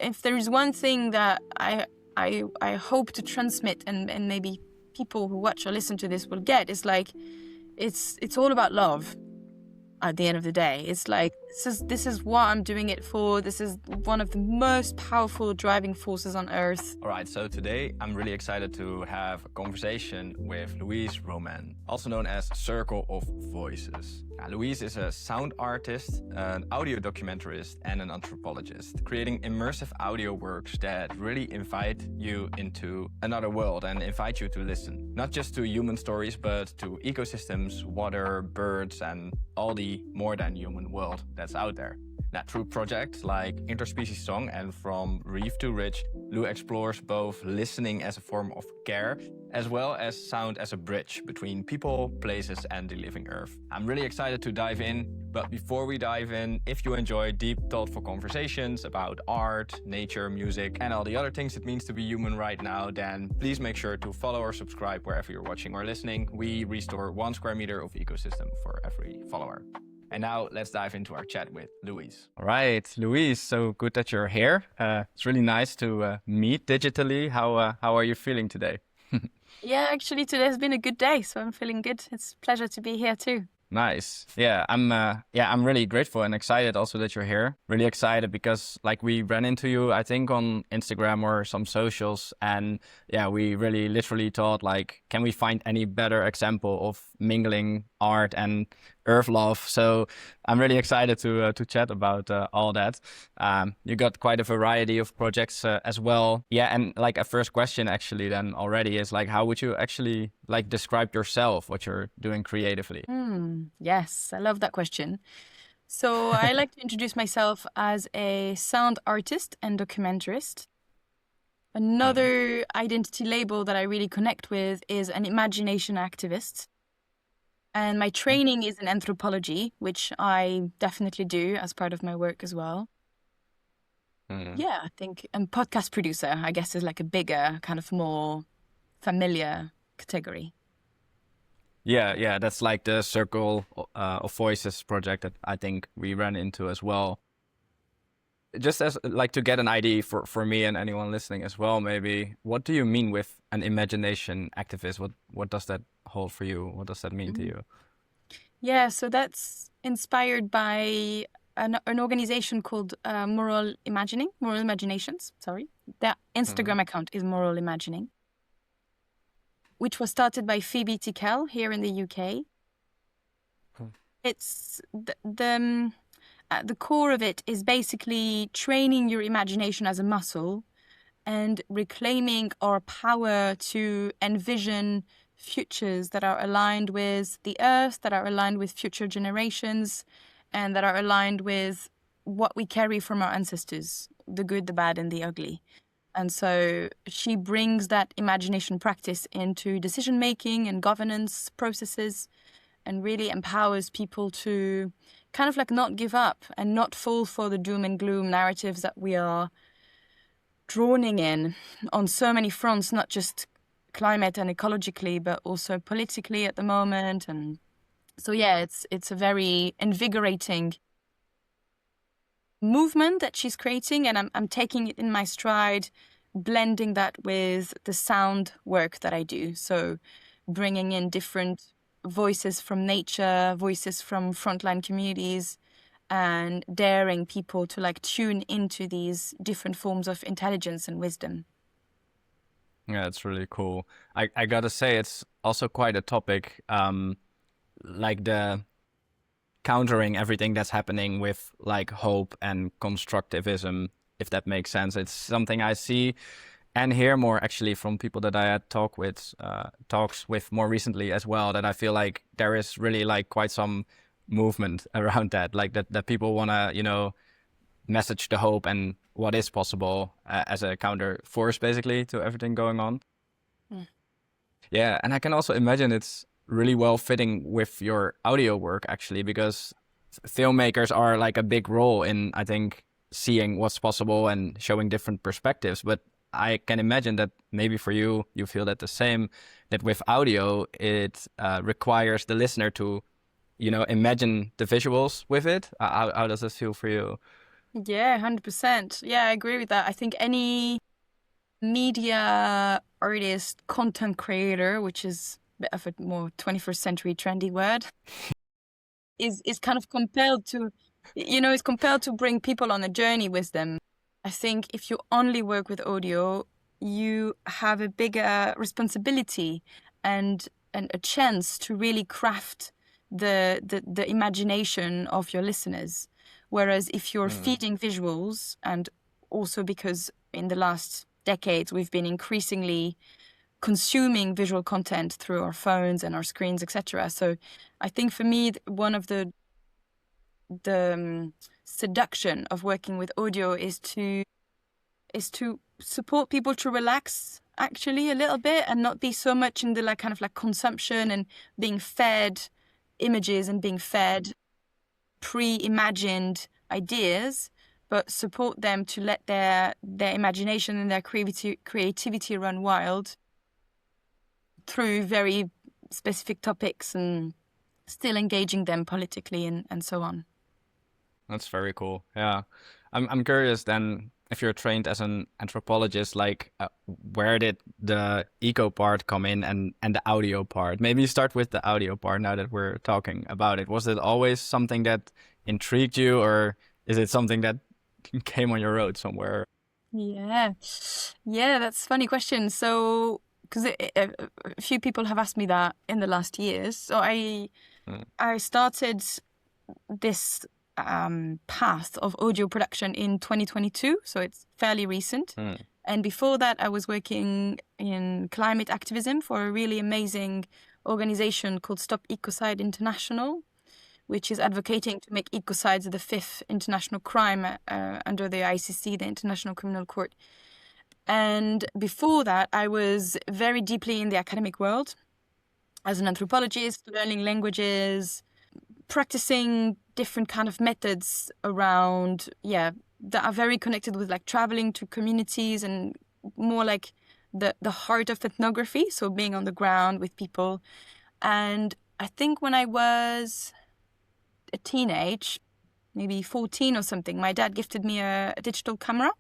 if there is one thing that I hope to transmit, and maybe people who watch or listen to this will get, is like it's all about love. At the end of the day, it's like this is what I'm doing it for. This is one of the most powerful driving forces on Earth. All right, so today I'm really excited to have a conversation with Louise Romain, also known as Circle of Voices. Louise is a sound artist, an audio documentarist, and an anthropologist, creating immersive audio works that really invite you into another world and invite you to listen. Not just to human stories, but to ecosystems, water, birds, and all the more than human world that's out there. Now, through projects like Interspecies Song and From Reef to Ridge, Lou explores both listening as a form of care, as well as sound as a bridge between people, places, and the living earth. I'm really excited to dive in, but before we dive in, if you enjoy deep, thoughtful conversations about art, nature, music, and all the other things it means to be human right now, then please make sure to follow or subscribe wherever you're watching or listening. We restore 1 square meter of ecosystem for every follower. And now let's dive into our chat with Louise. All right, Louise, so good that you're here. It's really nice to meet digitally. How are you feeling today? Yeah, actually today has been a good day, so I'm feeling good. It's a pleasure to be here too. Nice. Yeah, I'm really grateful and excited also that you're here. Really excited because like we ran into you, I think on Instagram or some socials, and yeah, we really literally thought like, can we find any better example of mingling art and earth love? So I'm really excited to chat about all that. You got quite a variety of projects as well. Yeah, and like a first question actually then already is like, how would you actually like describe yourself, what you're doing creatively? Yes, I love that question. So I like to introduce myself as a sound artist and documentarist. Another identity label that I really connect with is an imagination activist. And my training is in anthropology, which I definitely do as part of my work as well. Yeah, I think, and podcast producer, I guess, is like a bigger, kind of more familiar category. Yeah, that's like the Circle of Voices project that I think we ran into as well. Just as like to get an idea for me and anyone listening as well, maybe, what do you mean with an imagination activist? What does that hold for you? What does that mean to you? Yeah, so that's inspired by an organization called Moral Imaginations, sorry. Their Instagram account is Moral Imagining, which was started by Phoebe Tickell here in the UK. It's at the core of it is basically training your imagination as a muscle and reclaiming our power to envision futures that are aligned with the earth, that are aligned with future generations, and that are aligned with what we carry from our ancestors, the good, the bad, and the ugly. And so she brings that imagination practice into decision-making and governance processes and really empowers people to kind of like not give up and not fall for the doom and gloom narratives that we are drowning in on so many fronts, not just climate and ecologically, but also politically at the moment. And so, yeah, it's a very invigorating movement that she's creating, and I'm taking it in my stride, blending that with the sound work that I do. So bringing in different voices from nature, voices from frontline communities, and daring people to like tune into these different forms of intelligence and wisdom. Yeah, it's really cool. I gotta say, it's also quite a topic, like the countering everything that's happening with like hope and constructivism, if that makes sense. It's something I see and hear more actually from people that I had talks with more recently as well, that I feel like there is really like quite some movement around that, like that people want to, message the hope and what is possible as a counter force basically to everything going on. Yeah, and I can also imagine it's really well fitting with your audio work actually, because filmmakers are like a big role in, I think, seeing what's possible and showing different perspectives. But I can imagine that maybe for you, you feel that the same, that with audio, it requires the listener to, imagine the visuals with it. How does this feel for you? Yeah, 100%. Yeah, I agree with that. I think any media artist, content creator, which is a bit of a more 21st century trendy word, is kind of compelled to, is compelled to bring people on a journey with them. I think if you only work with audio, you have a bigger responsibility and a chance to really craft the imagination of your listeners. Whereas if you're Mm. feeding visuals, and also because in the last decades we've been increasingly consuming visual content through our phones and our screens, etc. So I think for me, one of the seduction of working with audio is to support people to relax actually a little bit and not be so much in the like kind of like consumption and being fed images and being fed pre-imagined ideas, but support them to let their imagination and their creativity run wild through very specific topics and still engaging them politically and so on. That's very cool. Yeah. I'm curious then if you're trained as an anthropologist, like where did the eco part come in and the audio part? Maybe start with the audio part now that we're talking about it. Was it always something that intrigued you, or is it something that came on your road somewhere? Yeah. Yeah, that's a funny question. So, because a few people have asked me that in the last years. So Mm, I started this path of audio production in 2022, so it's fairly recent. mm, And before that, I was working in climate activism for a really amazing organization called Stop Ecocide International, which is advocating to make ecocides the fifth international crime under the ICC, the International Criminal Court. And before that, I was very deeply in the academic world as an anthropologist, learning languages, practicing different kind of methods around, yeah, that are very connected with like traveling to communities and more like the heart of ethnography, so being on the ground with people. And I think when I was a teenage, maybe 14 or something, my dad gifted me a digital camera.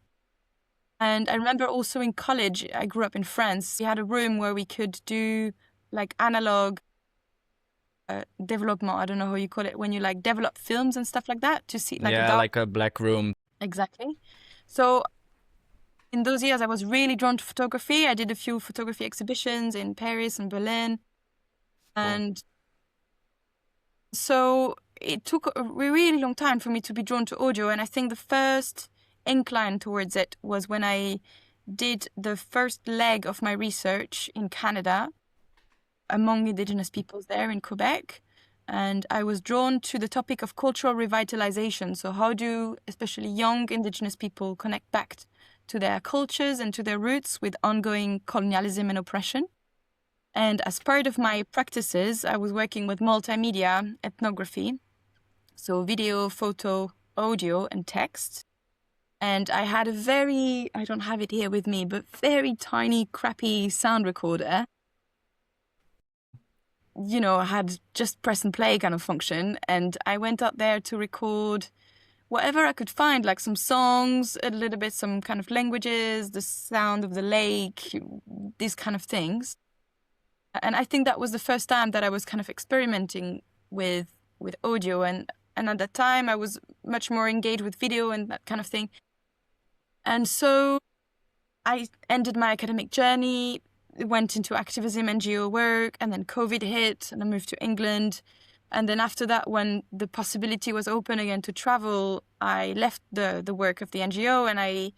And I remember also in college, I grew up in France. We had a room where we could do like analog development. I don't know how you call it when you like develop films and stuff like that to see like a yeah, dark. like a black room. Exactly. So in those years, I was really drawn to photography. I did a few photography exhibitions in Paris and Berlin. Cool. And so it took a really long time for me to be drawn to audio. And I think the first incline towards it was when I did the first leg of my research in Canada among Indigenous peoples there in Quebec. And I was drawn to the topic of cultural revitalization. So, how do especially young Indigenous people connect back to their cultures and to their roots with ongoing colonialism and oppression? And as part of my practices, I was working with multimedia ethnography, so video, photo, audio, and text. And I had a very, I don't have it here with me, but very tiny, crappy sound recorder. Had just press and play kind of function. And I went out there to record whatever I could find, like some songs, a little bit, some kind of languages, the sound of the lake, these kind of things. And I think that was the first time that I was kind of experimenting with audio. And at that time, I was much more engaged with video and that kind of thing. And so I ended my academic journey, went into activism, NGO work, and then COVID hit, and I moved to England. And then after that, when the possibility was open again to travel, I left the work of the NGO and I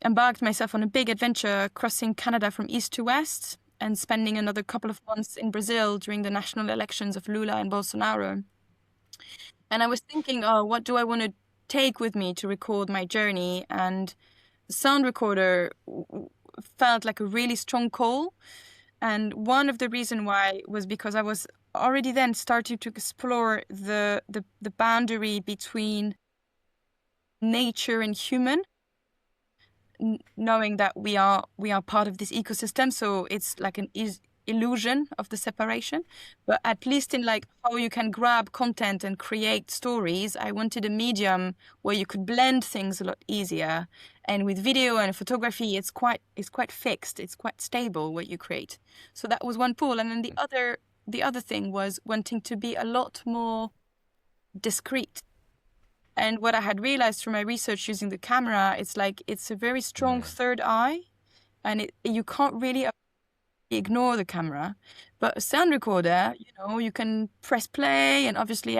embarked myself on a big adventure crossing Canada from east to west and spending another couple of months in Brazil during the national elections of Lula and Bolsonaro. And I was thinking, oh, what do I want to take with me to record my journey? And the sound recorder felt like a really strong call. And one of the reasons why was because I was already then starting to explore the boundary between nature and human, knowing that we are part of this ecosystem. So it's like an illusion of the separation, but at least in like how you can grab content and create stories, I wanted a medium where you could blend things a lot easier. And with video and photography, it's quite fixed, it's quite stable what you create. So that was one pull. And then the other thing was wanting to be a lot more discreet. And what I had realized from my research using the camera, it's like it's a very strong third eye, and you can't really ignore the camera. But a sound recorder, you can press play, and obviously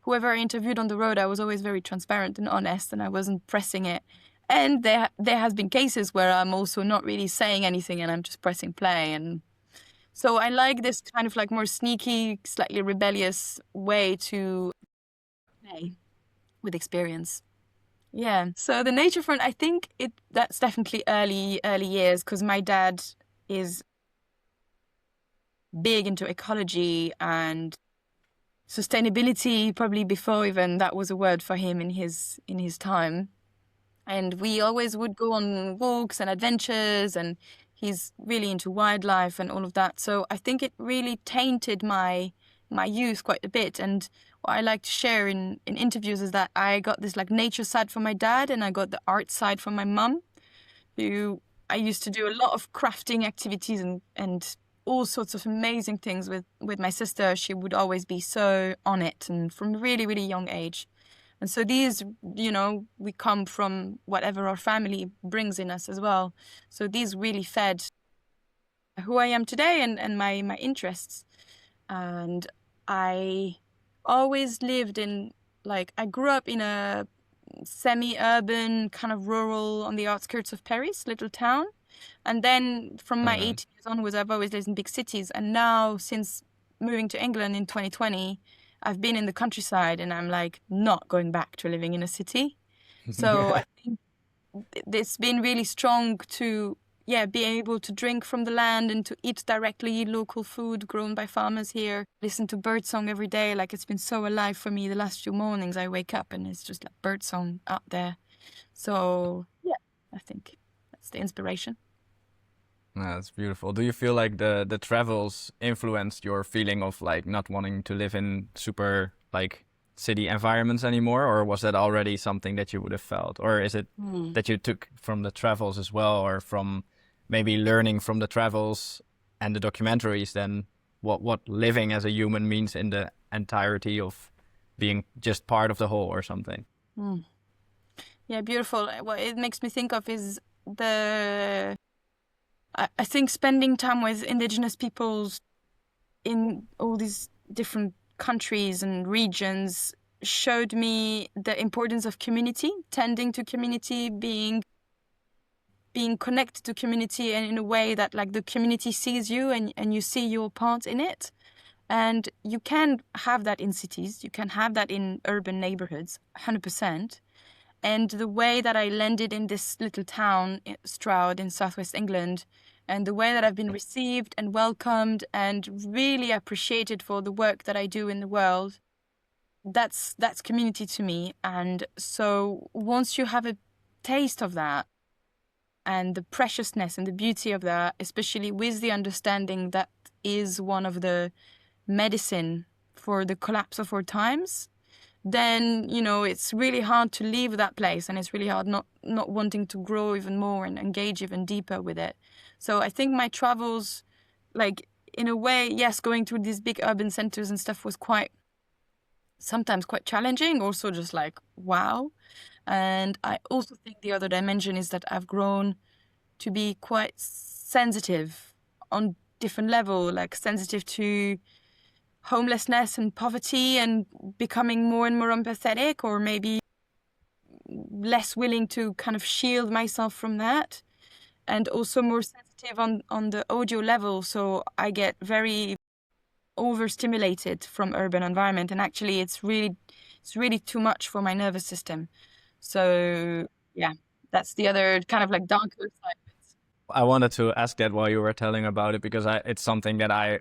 whoever I interviewed on the road, I was always very transparent and honest, and I wasn't pressing it. And there has been cases where I'm also not really saying anything and I'm just pressing play. And so I like this kind of like more sneaky, slightly rebellious way to play with experience. Yeah. So the nature front, I think that's definitely early years, because my dad is big into ecology and sustainability, probably before even that was a word for him in his time. And we always would go on walks and adventures, and he's really into wildlife and all of that. So I think it really tainted my youth quite a bit. And what I like to share in interviews is that I got this like nature side from my dad, and I got the art side from my mum, who I used to do a lot of crafting activities and all sorts of amazing things with my sister. She would always be so on it, and from a really, really young age. And so these, we come from whatever our family brings in us as well. So these really fed who I am today and my interests. And I always lived in, like, I grew up in a semi-urban, kind of rural, on the outskirts of Paris, little town. And then from my 18 years onwards, I've always lived in big cities. And now, since moving to England in 2020, I've been in the countryside, and I'm like not going back to living in a city. So I think it's been really strong to be able to drink from the land and to eat directly local food grown by farmers here, listen to birdsong every day. Like, it's been so alive for me the last few mornings. I wake up and it's just like birdsong out there. So yeah, I think that's the inspiration. That's beautiful. Do you feel like the travels influenced your feeling of like not wanting to live in super like city environments anymore, or was that already something that you would have felt, or is it that you took from the travels as well, or from maybe learning from the travels and the documentaries then what living as a human means in the entirety of being just part of the whole or something? Yeah, beautiful. What it makes me think of is I think spending time with indigenous peoples in all these different countries and regions showed me the importance of community, tending to community, being connected to community, and in a way that like the community sees you and you see your part in it. And you can have that in cities, you can have that in urban neighborhoods, 100%. And the way that I landed in this little town, Stroud, in southwest England, and the way that I've been received and welcomed and really appreciated for the work that I do in the world, that's community to me. And so once you have a taste of that and the preciousness and the beauty of that, especially with the understanding that is one of the medicine for the collapse of our times, then, it's really hard to leave that place, and it's really hard not wanting to grow even more and engage even deeper with it. So I think my travels, like, in a way, yes, going through these big urban centers and stuff was sometimes quite challenging, also just like, wow. And I also think the other dimension is that I've grown to be quite sensitive on different level, like sensitive to homelessness and poverty, and becoming more and more empathetic, or maybe less willing to kind of shield myself from that, and also more sensitive on the audio level. So I get very overstimulated from urban environment, and actually it's really too much for my nervous system. So yeah, that's the other kind of like darker side of it. I wanted to ask that while you were telling about it, because it's something that I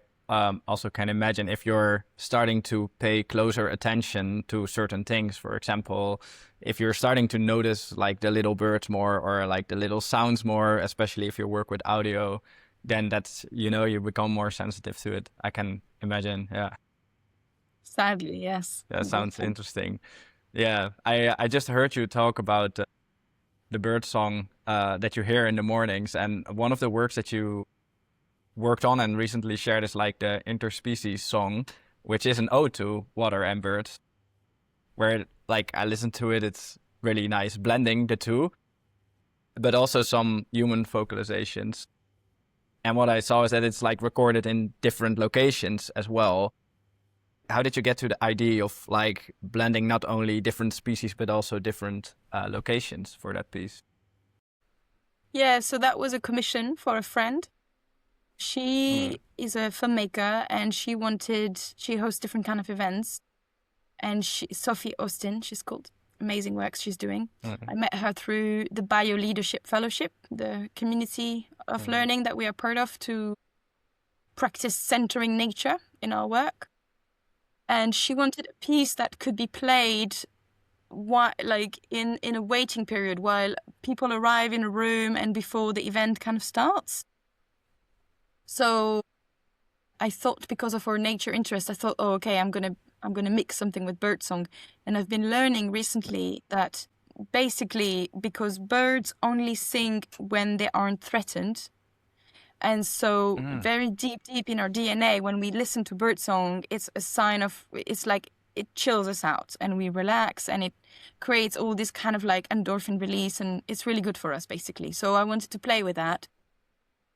also can imagine if you're starting to pay closer attention to certain things. For example, if you're starting to notice like the little birds more, or like the little sounds more, especially if you work with audio, then that's, you become more sensitive to it. I can imagine. Yeah. Sadly, yes. That sounds interesting. Yeah. I just heard you talk about the bird song that you hear in the mornings. And one of the works that you worked on and recently shared is like the interspecies song, which is an ode to water and birds, where like I listened to it, it's really nice blending the two, but also some human vocalizations. And what I saw is that it's like recorded in different locations as well. How did you get to the idea of like blending not only different species, but also different locations for that piece? Yeah, so that was a commission for a friend. She is a filmmaker and she hosts different kind of events. And Sophie Austin, she's called. Amazing works she's doing. I met her through the Bio Leadership Fellowship, the community of learning that we are part of to practice centering nature in our work. And she wanted a piece that could be played like in a waiting period while people arrive in a room and before the event kind of starts. So I thought, because of our nature interest, I thought, oh, okay, I'm gonna mix something with birdsong. And I've been learning recently that basically because birds only sing when they aren't threatened. And so very deep in our DNA, when we listen to birdsong, it's a sign of, it's like it chills us out and we relax and it creates all this kind of like endorphin release and it's really good for us basically. So I wanted to play with that.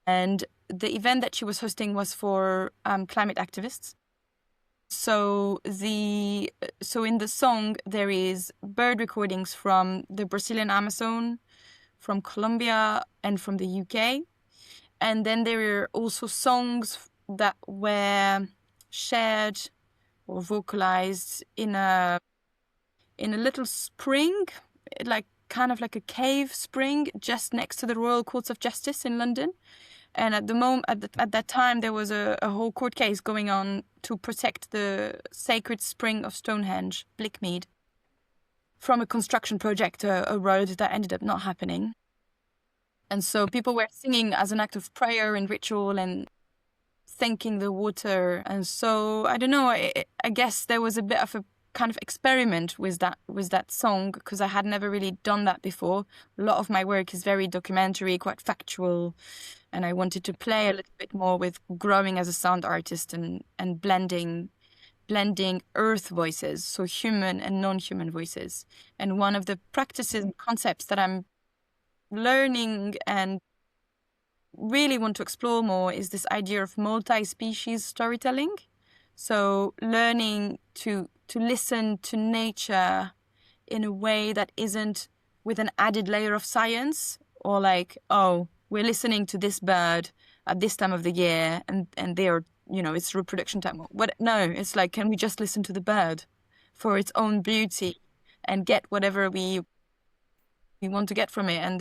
And the event that she was hosting was for climate activists. So in the song, there is bird recordings from the Brazilian Amazon, from Colombia, and from the UK. And then there are also songs that were shared or vocalized in a little spring, like kind of like a cave spring just next to the Royal Courts of Justice in London. And at that time, there was a whole court case going on to protect the sacred spring of Stonehenge, Blickmead, from a construction project, a road that ended up not happening. And so people were singing as an act of prayer and ritual and thanking the water. And so, I don't know, I guess there was a bit of a kind of experiment with that song because I had never really done that before. A lot of my work is very documentary, quite factual. And I wanted to play a little bit more with growing as a sound artist and blending earth voices, so human and non-human voices. And one of the practices and concepts that I'm learning and really want to explore more is this idea of multi-species storytelling. So learning to listen to nature in a way that isn't with an added layer of science or like, oh, we're listening to this bird at this time of the year and they're, it's reproduction time. No, it's like, can we just listen to the bird for its own beauty and get whatever we want to get from it and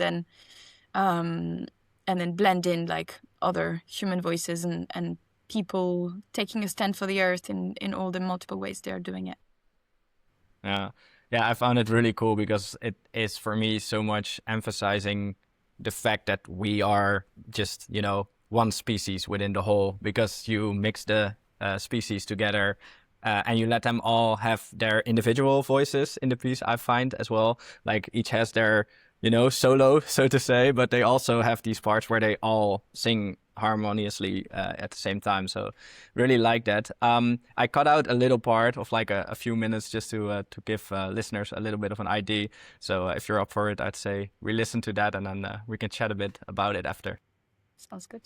then blend in like other human voices and people taking a stand for the earth in all the multiple ways they are doing it. Yeah, I found it really cool because it is for me so much emphasizing the fact that we are just, one species within the whole, because you mix the species together and you let them all have their individual voices in the piece, I find as well. Like each has their, solo, so to say, but they also have these parts where they all sing harmoniously at the same time. So really like that. I cut out a little part of like a few minutes just to give listeners a little bit of an idea. So if you're up for it, I'd say we listen to that and then we can chat a bit about it after. Sounds good.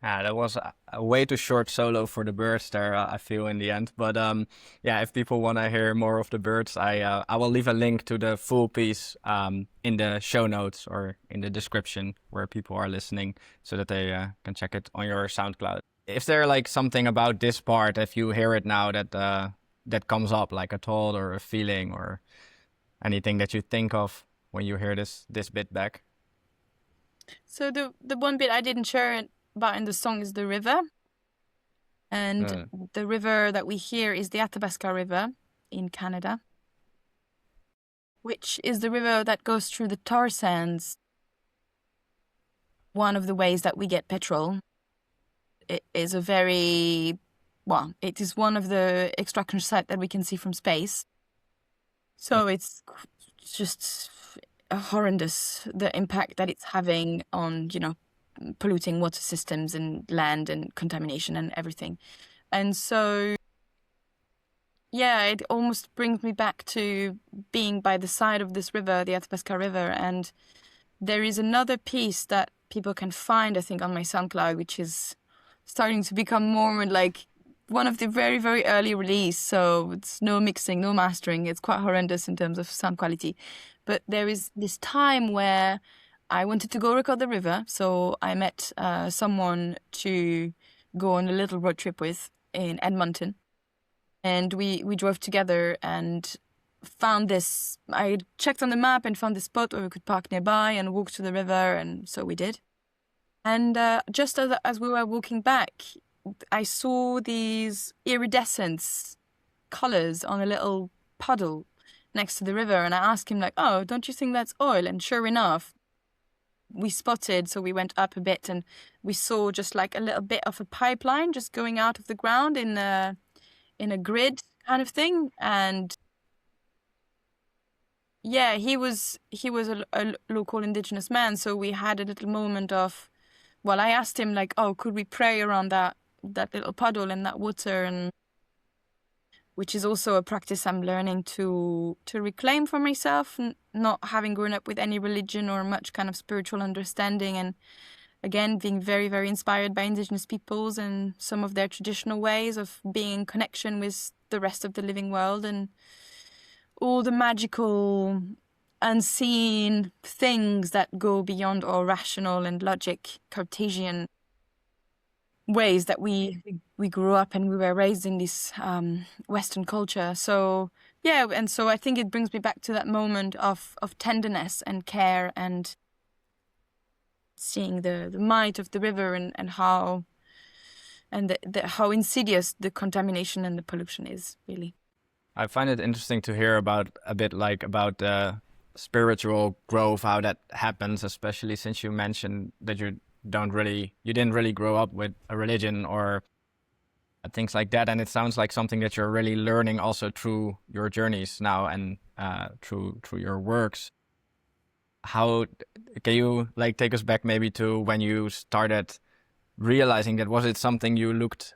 Yeah, that was a way too short solo for the birds there, I feel in the end. But yeah, if people want to hear more of the birds, I will leave a link to the full piece in the show notes or in the description where people are listening so that they can check it on your SoundCloud. Is there like something about this part, if you hear it now, that that comes up, like a thought or a feeling or anything that you think of when you hear this bit back? So the one bit I didn't share about in the song is the river. And Uh, the river that we hear is the Atabasca River in Canada, which is the river that goes through the tar sands. One of the ways that we get petrol. It is it is one of the extraction sites that we can see from space. So it's just horrendous, the impact that it's having on, polluting water systems and land and contamination and everything. And so, yeah, it almost brings me back to being by the side of this river, the Atabasca River. And there is another piece that people can find, I think, on my SoundCloud, which is starting to become more like one of the very, very early release. So it's no mixing, no mastering. It's quite horrendous in terms of sound quality. But there is this time where I wanted to go record the river. So I met someone to go on a little road trip with in Edmonton. And we drove together and found this. I checked on the map and found this spot where we could park nearby and walk to the river. And so we did. And just as we were walking back, I saw these iridescent colors on a little puddle next to the river. And I asked him, like, oh, don't you think that's oil? And sure enough, we spotted. So we went up a bit and we saw just like a little bit of a pipeline just going out of the ground in a grid kind of thing. And yeah, he was a local Indigenous man. So we had a little moment of, well, I asked him, like, oh, could we pray around that little puddle and that water, and which is also a practice I'm learning to reclaim for myself, not having grown up with any religion or much kind of spiritual understanding, and again being very, very inspired by Indigenous peoples and some of their traditional ways of being in connection with the rest of the living world and all the magical unseen things that go beyond our rational and logic Cartesian ways that we grew up and we were raised in this Western culture. So yeah, and so I think it brings me back to that moment of tenderness and care and seeing the might of the river and how how insidious the contamination and the pollution is, really. I find it interesting to hear about the spiritual growth, how that happens, especially since you mentioned that you didn't really grow up with a religion or things like that, and it sounds like something that you're really learning also through your journeys now and through your works. How can you like take us back maybe to when you started realizing that? Was it something you looked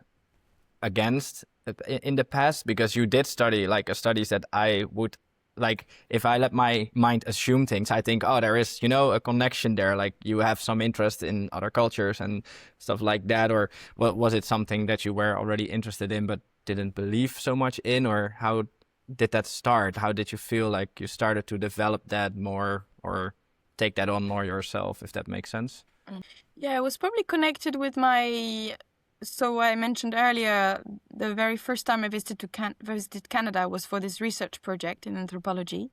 against in the past, because you did study like studies that I would like, if I let my mind assume things, I think, oh, there is, a connection there, like you have some interest in other cultures and stuff like that? Or was it something that you were already interested in but didn't believe so much in? Or how did that start? How did you feel like you started to develop that more or take that on more yourself, if that makes sense? Yeah, it was probably connected with so I mentioned earlier, the very first time I visited Canada was for this research project in anthropology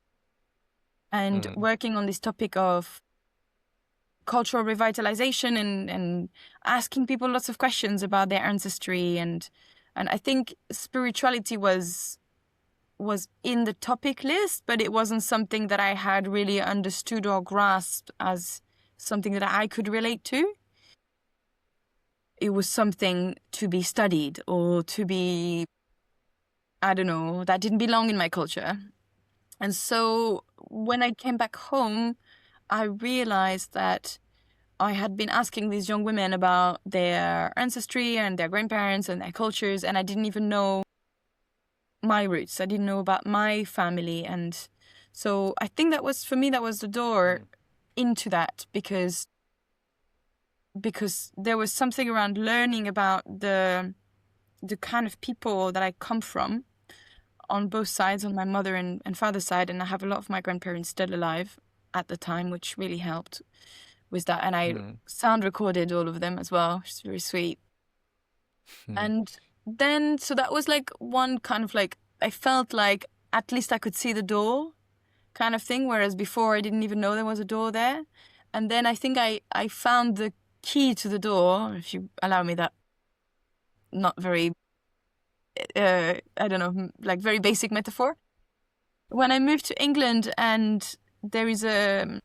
and working on this topic of cultural revitalization and asking people lots of questions about their ancestry. And I think spirituality was in the topic list, but it wasn't something that I had really understood or grasped as something that I could relate to. It was something to be studied or to be, I don't know, that didn't belong in my culture. And so when I came back home, I realized that I had been asking these young women about their ancestry and their grandparents and their cultures, and I didn't even know my roots. I didn't know about my family. And so I think that was, for me, that was the door into that, because because there was something around learning about the kind of people that I come from on both sides, on my mother and father's side, and I have a lot of my grandparents still alive at the time, which really helped with that. And I sound recorded all of them as well, which is very sweet. And then, so that was like one kind of like, I felt like at least I could see the door kind of thing, whereas before I didn't even know there was a door there. And then I think I found the key to the door, if you allow me that not very, I don't know, like very basic metaphor. When I moved to England, and there is I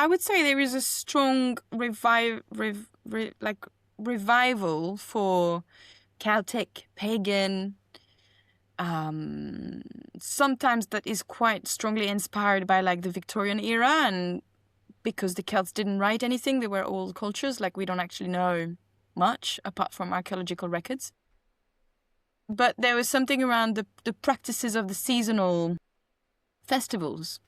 would say there is a strong revival for Celtic, pagan, sometimes that is quite strongly inspired by like the Victorian era, and because the Celts didn't write anything, they were old cultures, like we don't actually know much apart from archaeological records. But there was something around the practices of the seasonal festivals,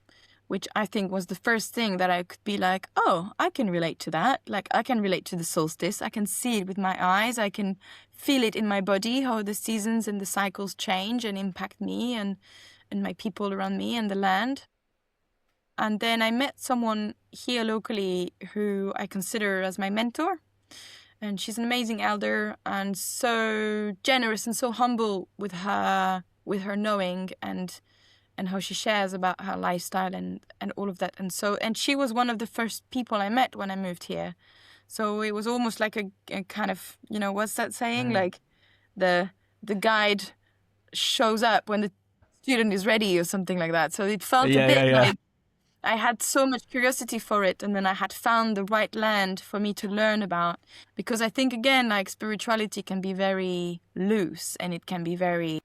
which I think was the first thing that I could be like, oh, I can relate to that. Like, I can relate to the solstice. I can see it with my eyes. I can feel it in my body, how the seasons and the cycles change and impact me and my people around me and the land. And then I met someone here locally who I consider as my mentor. And she's an amazing elder and so generous and so humble with her knowing and how she shares about her lifestyle and all of that. And she was one of the first people I met when I moved here. So it was almost like a kind of, you know, what's that saying? Like the guide shows up when the student is ready or something like that. So it felt a bit like I had so much curiosity for it, and then I had found the right land for me to learn about. Because I think, again, like spirituality can be very loose and it can be very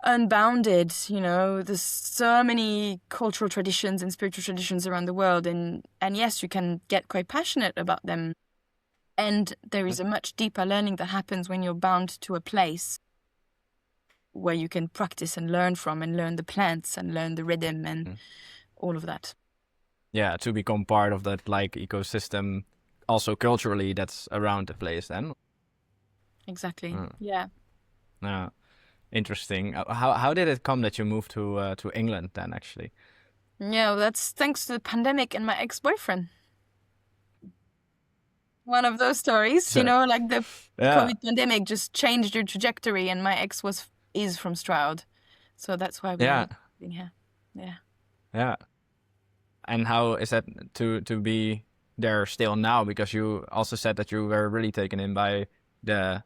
unbounded, you know. There's so many cultural traditions and spiritual traditions around the world, and yes, you can get quite passionate about them. And there is a much deeper learning that happens when you're bound to a place where you can practice and learn from and learn the plants and learn the rhythm and all of that. Yeah, to become part of that like ecosystem, also culturally, that's around the place then. Exactly. Yeah. Yeah. Interesting. How did it come that you moved to England then, actually? Yeah, well, that's thanks to the pandemic and my ex-boyfriend. One of those stories, you know, like the COVID pandemic just changed your trajectory, and my ex is from Stroud, so that's why we're living here. Yeah. Yeah. And how is that to be there still now? Because you also said that you were really taken in by the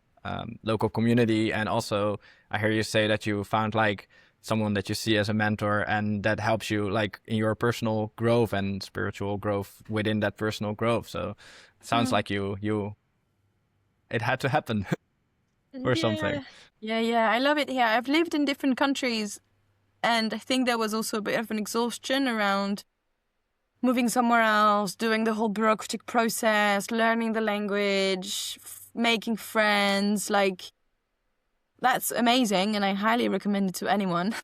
local community, and also I hear you say that you found like someone that you see as a mentor and that helps you like in your personal growth and spiritual growth within that personal growth. So it sounds like it had to happen or something. Yeah, I love it here. I've lived in different countries, and I think there was also a bit of an exhaustion around moving somewhere else, doing the whole bureaucratic process, learning the language, making friends. Like, that's amazing, and I highly recommend it to anyone.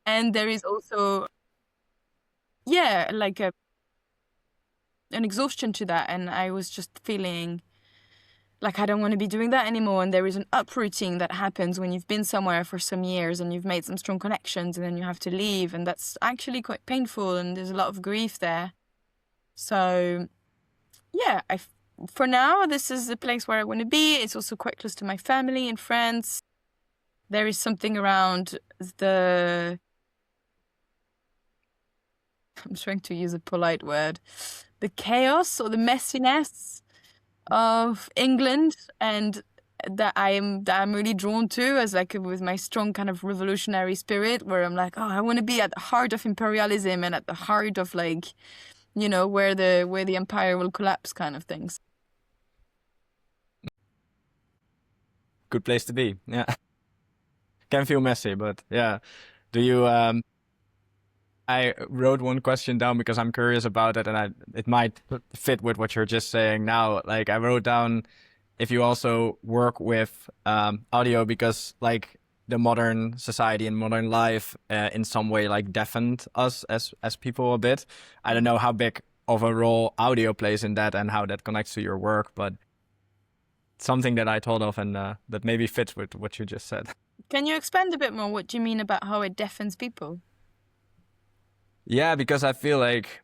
And there is also, like an exhaustion to that. And I was just feeling like I don't want to be doing that anymore. And there is an uprooting that happens when you've been somewhere for some years and you've made some strong connections, and then you have to leave. And that's actually quite painful, and there's a lot of grief there. So, yeah, for now, this is the place where I want to be. It's also quite close to my family and friends. There is something around I'm trying to use a polite word, the chaos or the messiness of England, and that I'm really drawn to, as like with my strong kind of revolutionary spirit, where I'm like, oh, I want to be at the heart of imperialism and at the heart of, like, you know, where the empire will collapse kind of things. Good place to be. Yeah. Can feel messy, but yeah. Do you I wrote one question down because I'm curious about it, and it might fit with what you're just saying now. Like, I wrote down if you also work with audio, because like the modern society and modern life in some way like deafened us as people a bit. I don't know how big of a role audio plays in that and how that connects to your work, but something that I thought of and that maybe fits with what you just said. Can you expand a bit more? What do you mean about how it deafens people? Yeah, because I feel like,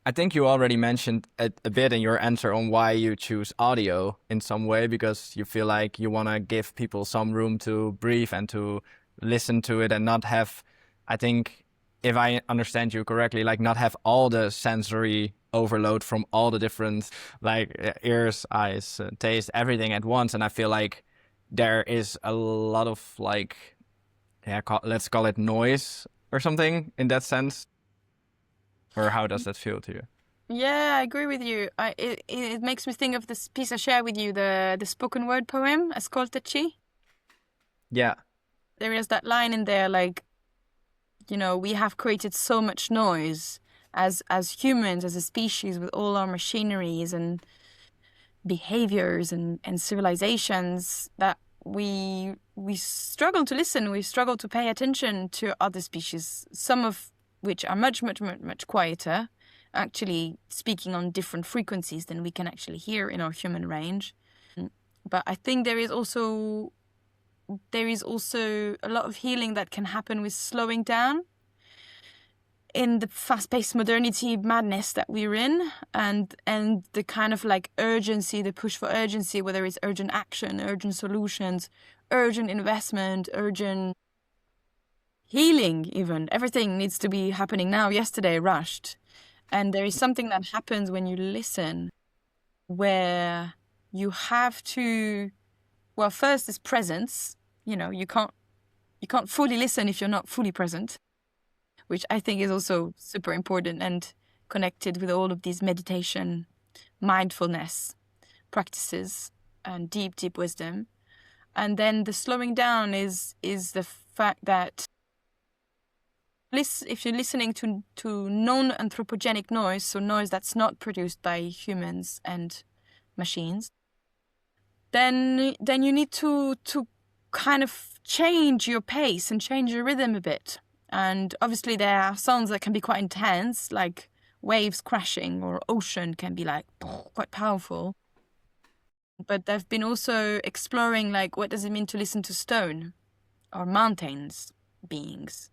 I think you already mentioned a bit in your answer on why you choose audio in some way, because you feel like you want to give people some room to breathe and to listen to it and not have, I think, if I understand you correctly, like not have all the sensory overload from all the different ears, eyes, taste, everything at once. And I feel like there is a lot of like, yeah, let's call it noise or something in that sense. Or how does that feel to you? Yeah, I agree with you. It makes me think of this piece I shared with you, the spoken word poem, Ascoltaci. Yeah. There is that line in there, like, we have created so much noise as humans, as a species, with all our machineries and behaviors and civilizations, that we struggle to listen, we struggle to pay attention to other species, some of which are much, much, much, much quieter, actually speaking on different frequencies than we can actually hear in our human range. But I think there is also a lot of healing that can happen with slowing down in the fast-paced modernity madness that we're in, and the kind of like urgency, the push for urgency, whether it's urgent action, urgent solutions, urgent investment, urgent healing, even. Everything needs to be happening now, yesterday, rushed. And there is something that happens when you listen where you have to, well, first is presence. You can't fully listen if you're not fully present, which I think is also super important and connected with all of these meditation, mindfulness practices and deep, deep wisdom. And then the slowing down is the fact that if you're listening to non-anthropogenic noise, so noise that's not produced by humans and machines, then you need to kind of change your pace and change your rhythm a bit. And obviously there are sounds that can be quite intense, like waves crashing, or ocean can be like quite powerful. But they've been also exploring like, what does it mean to listen to stone or mountains beings,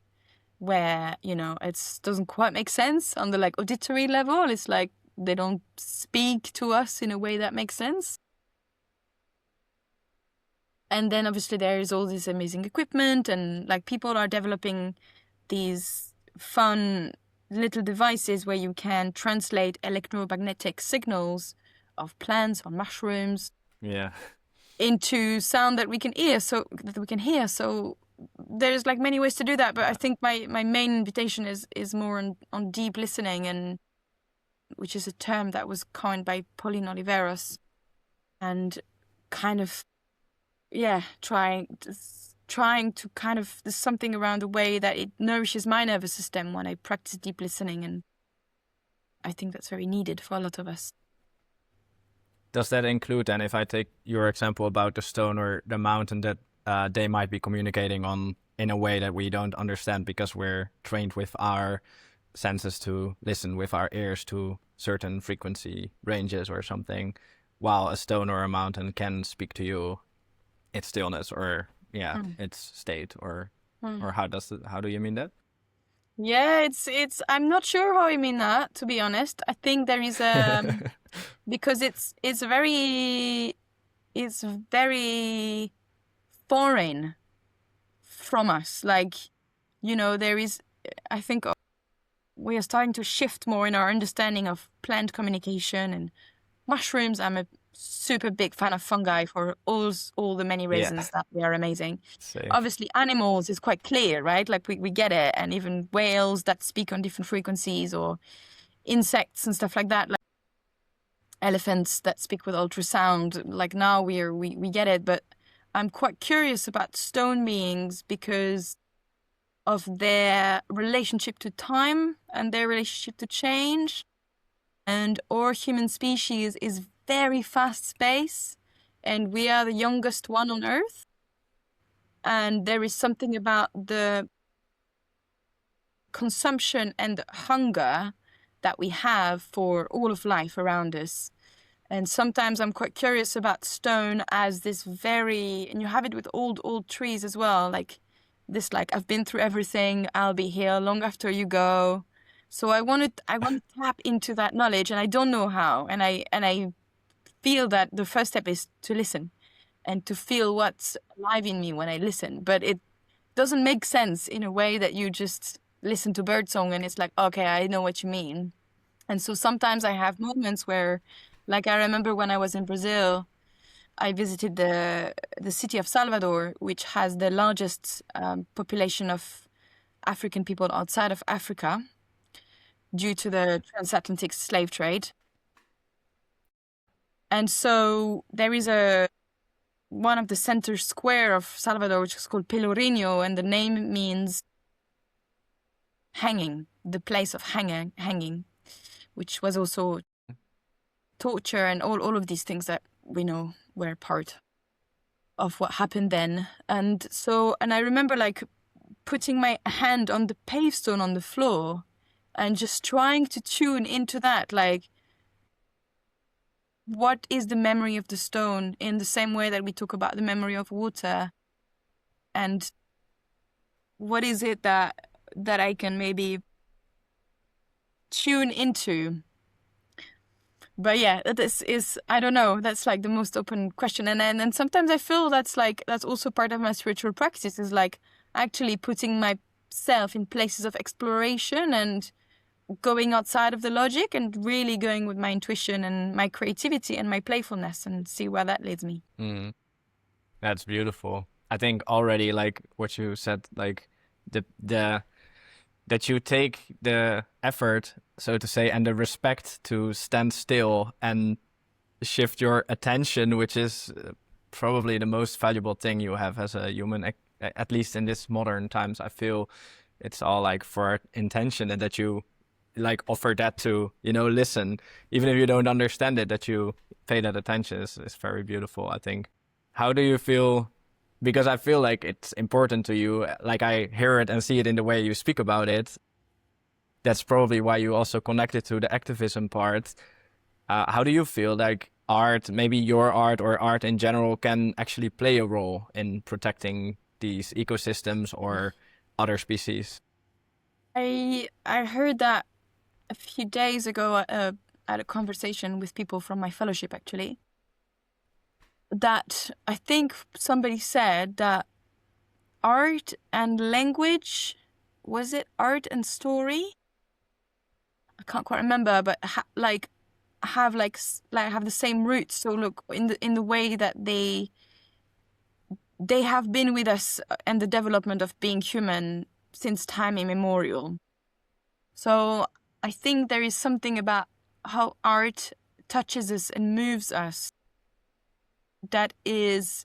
where, it doesn't quite make sense on the like auditory level. It's like they don't speak to us in a way that makes sense. And then obviously there is all this amazing equipment, and like people are developing these fun little devices where you can translate electromagnetic signals of plants or mushrooms, Yeah, into sound that we can hear. So there's like many ways to do that. But I think my main invitation is more on deep listening, and which is a term that was coined by Pauline Oliveros, and kind of, yeah, trying to kind of, there's something around the way that it nourishes my nervous system when I practice deep listening, and I think that's very needed for a lot of us. Does that include then, if I take your example about the stone or the mountain, that they might be communicating on in a way that we don't understand because we're trained with our senses to listen with our ears to certain frequency ranges or something, while a stone or a mountain can speak to you its stillness or its state, or how do you mean that? Yeah, it's I'm not sure how I mean that, to be honest. I think there is because it's very foreign from us. Like, there is, I think we are starting to shift more in our understanding of plant communication and mushrooms. I'm a super big fan of fungi for all the many reasons that they are amazing. Same. Obviously, animals is quite clear, right? Like we get it, and even whales that speak on different frequencies, or insects and stuff like that, like elephants that speak with ultrasound. Like now we get it, but I'm quite curious about stone beings because of their relationship to time and their relationship to change. And our human species is very fast space, and we are the youngest one on Earth. And there is something about the consumption and hunger that we have for all of life around us. And sometimes I'm quite curious about stone as this and you have it with old trees as well, like this, like, I've been through everything, I'll be here long after you go. So I want to tap into that knowledge, and I don't know how. And I feel that the first step is to listen and to feel what's alive in me when I listen. But it doesn't make sense in a way that you just listen to birdsong and it's like, okay, I know what you mean. And so sometimes I have moments where, like, I remember when I was in Brazil, I visited the city of Salvador, which has the largest population of African people outside of Africa due to the transatlantic slave trade. And so there is one of the center square of Salvador, which is called Pelourinho, and the name means hanging, the place of hanging, which was also torture and all of these things that we know were part of what happened then. And I remember, like, putting my hand on the pavestone on the floor and just trying to tune into that, like, what is the memory of the stone, in the same way that we talk about the memory of water, and what is it that I can maybe tune into. But yeah, this is, I don't know, that's like the most open question. And then sometimes I feel that's also part of my spiritual practice, is like actually putting myself in places of exploration and going outside of the logic and really going with my intuition and my creativity and my playfulness and see where that leads me. That's beautiful. I think already, like what you said, like the that you take the effort, so to say, and the respect to stand still and shift your attention, which is probably the most valuable thing you have as a human, at least in this modern times. I feel it's all like for intention, and that you like offer that to, listen, even if you don't understand it, that you pay that attention is very beautiful, I think. How do you feel? Because I feel like it's important to you, like I hear it and see it in the way you speak about it. That's probably why you also connected to the activism part. How do you feel like art, maybe your art or art in general, can actually play a role in protecting these ecosystems or other species? I heard that a few days ago at a conversation with people from my fellowship, actually, that I think somebody said that art and language, was it art and story? I can't quite remember, but have the same roots. So look, in the way that they have been with us and the development of being human since time immemorial. So I think there is something about how art touches us and moves us that is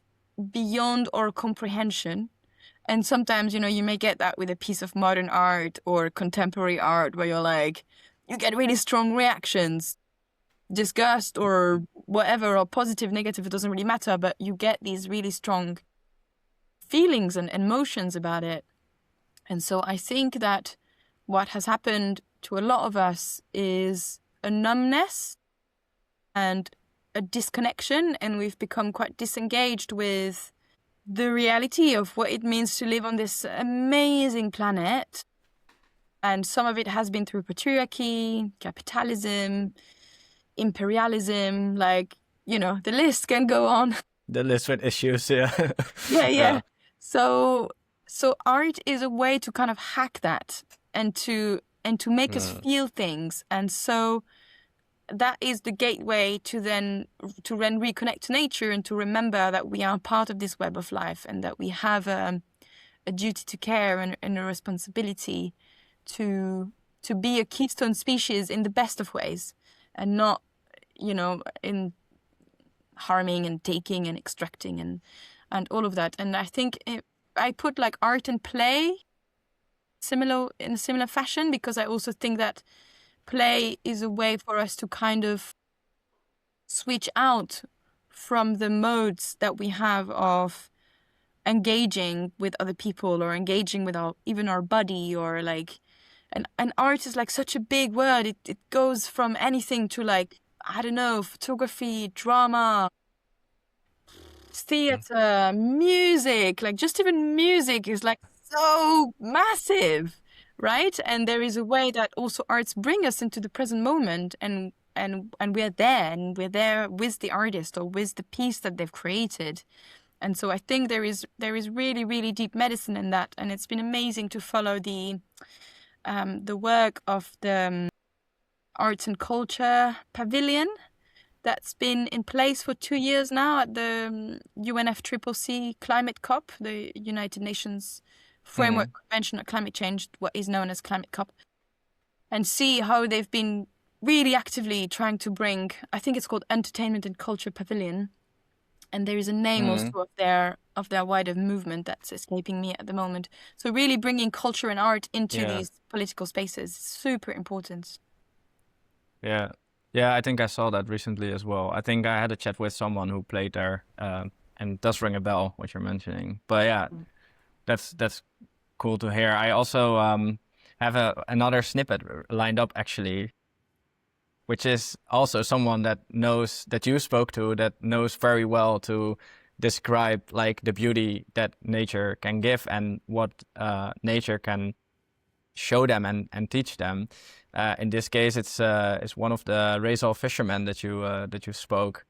beyond our comprehension. And sometimes, you may get that with a piece of modern art or contemporary art, where you're like, you get really strong reactions, disgust or whatever, or positive, negative, it doesn't really matter, but you get these really strong feelings and emotions about it. And so I think that what has happened to a lot of us is a numbness and a disconnection, and we've become quite disengaged with the reality of what it means to live on this amazing planet. And some of it has been through patriarchy, capitalism, imperialism, like, the list can go on. The list with issues, yeah. Yeah. So art is a way to kind of hack that and to make us feel things. And so that is the gateway to then reconnect to nature and to remember that we are part of this web of life, and that we have a duty to care and a responsibility to be a keystone species in the best of ways, and not, in harming and taking and extracting and all of that. And I think I put like art and play in a similar fashion, because I also think that play is a way for us to kind of switch out from the modes that we have of engaging with other people or engaging with even our body, or like, and art is like such a big word. It goes from anything to like, I don't know, photography, drama, theater, music, like just even music is like so massive, right? And there is a way that also arts bring us into the present moment, and we're there, and we're there with the artist or with the piece that they've created. And so I think there is really, really deep medicine in that, and it's been amazing to follow the work of the Arts and Culture Pavilion that's been in place for 2 years now at the UNFCCC Climate COP, the United Nations Framework Convention on Climate Change, what is known as Climate COP, and see how they've been really actively trying to bring, I think it's called Entertainment and Culture Pavilion, and there is a name also of their wider movement that's escaping me at the moment. So really bringing culture and art into these political spaces is super important. Yeah. Yeah, I think I saw that recently as well. I think I had a chat with someone who played there, and it does ring a bell what you're mentioning. But yeah, that's cool to hear. I also have another snippet lined up actually, which is also someone that you spoke to, that knows very well to describe like the beauty that nature can give and what nature can show them and teach them. In this case, it's one of the Razor fishermen that you spoke,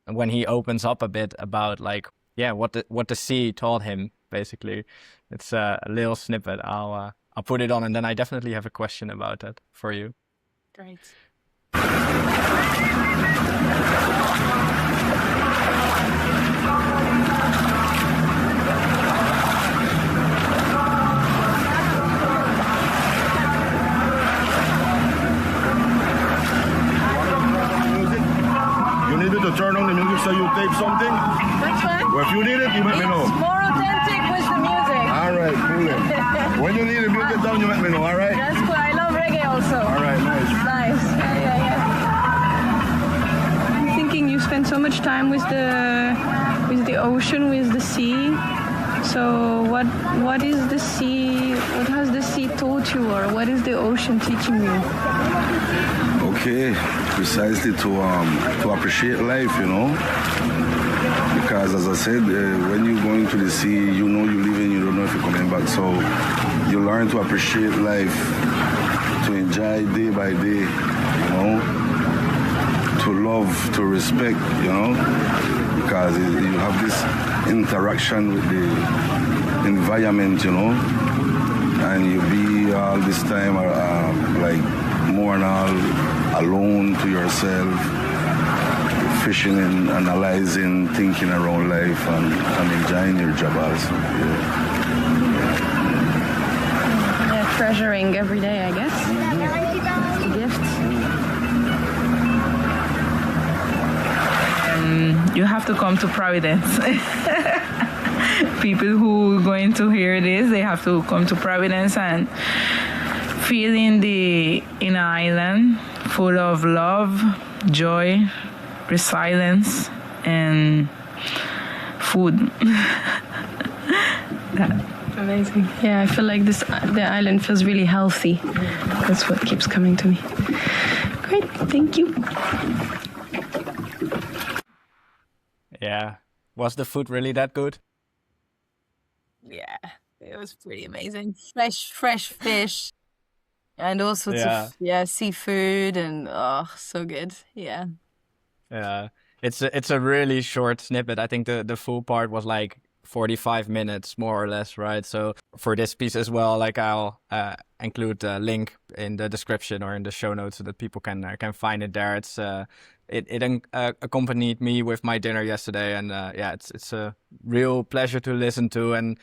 and when he opens up a bit about like what the sea taught him. Basically, it's a little snippet. I'll put it on, and then I definitely have a question about that for you. Great. To turn on the music so you tape something? Which one? Well, if you need it, you let me know. It's more authentic with the music. All right, cool. When you need the music down, you let me know, all right? That's cool. I love reggae also. All right, nice. Nice. Yeah. I'm thinking you spend so much time with the ocean, with the sea. So what is the sea? What has the sea taught you, or what is the ocean teaching you? Okay, precisely to appreciate life, you know. Because as I said, when you're going to the sea, you know you're leaving, you don't know if you're coming back. So you learn to appreciate life, to enjoy day by day, you know, to love, to respect, you know, because you have this interaction with the environment, you know, and you be all this time like more and all alone to yourself, fishing and analyzing, thinking around life and enjoying your job also. Yeah, treasuring every day, I guess. It's the gift. You have to come to Providence. People who are going to hear this, they have to come to Providence and feel in an island full of love, joy, resilience, and food. Amazing. Yeah, I feel like the island feels really healthy. That's what keeps coming to me. Great, thank you. Yeah. Was the food really that good? Yeah, it was pretty amazing. Fresh fish. And all sorts of seafood, and so good. Yeah. Yeah. It's a really short snippet. I think the full part was like 45 minutes more or less, right? So for this piece as well, like I'll include a link in the description or in the show notes so that people can find it there. It's it accompanied me with my dinner yesterday, and it's a real pleasure to listen to. And